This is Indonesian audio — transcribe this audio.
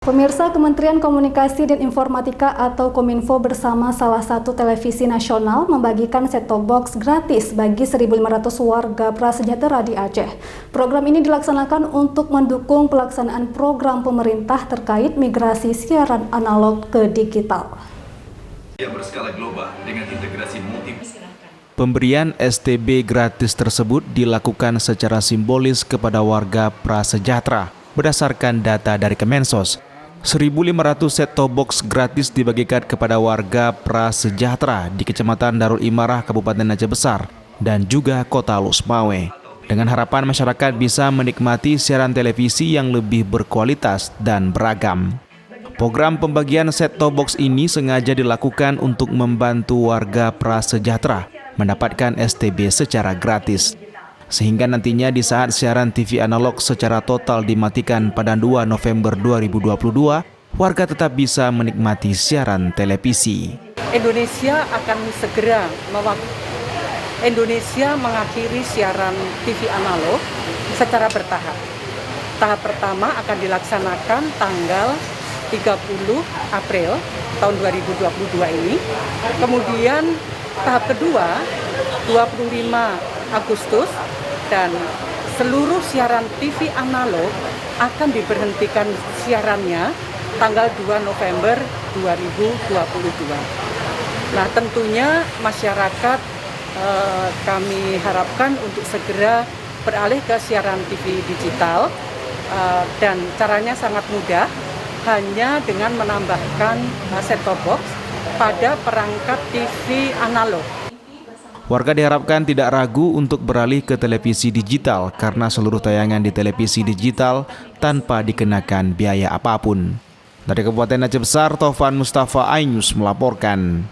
Pemirsa, Kementerian Komunikasi dan Informatika atau Kominfo bersama salah satu televisi nasional membagikan set-top box gratis bagi 1.500 warga prasejahtera di Aceh. Program ini dilaksanakan untuk mendukung pelaksanaan program pemerintah terkait migrasi siaran analog ke digital. Yang berskala global dengan integrasi multi. Pemberian STB gratis tersebut dilakukan secara simbolis kepada warga prasejahtera berdasarkan data dari Kemensos. 1.500 set-top box gratis dibagikan kepada warga prasejahtera di Kecamatan Darul Imarah, Kabupaten Aceh Besar, dan juga Kota Lusmawe. Dengan harapan masyarakat bisa menikmati siaran televisi yang lebih berkualitas dan beragam. Program pembagian set-top box ini sengaja dilakukan untuk membantu warga prasejahtera mendapatkan STB secara gratis. Sehingga nantinya di saat siaran TV analog secara total dimatikan pada 2 November 2022, warga tetap bisa menikmati siaran televisi. Indonesia akan segera mengakhiri siaran TV analog secara bertahap. Tahap pertama akan dilaksanakan tanggal 30 April tahun 2022 ini. Kemudian tahap kedua 25 Agustus dan seluruh siaran TV analog akan diberhentikan siarannya tanggal 2 November 2022. Nah, tentunya masyarakat kami harapkan untuk segera beralih ke siaran TV digital dan caranya sangat mudah, hanya dengan menambahkan set-top box pada perangkat TV analog. Warga diharapkan tidak ragu untuk beralih ke televisi digital karena seluruh tayangan di televisi digital tanpa dikenakan biaya apapun. Dari Kabupaten Aceh Besar, Taufan Mustafa, iNews melaporkan.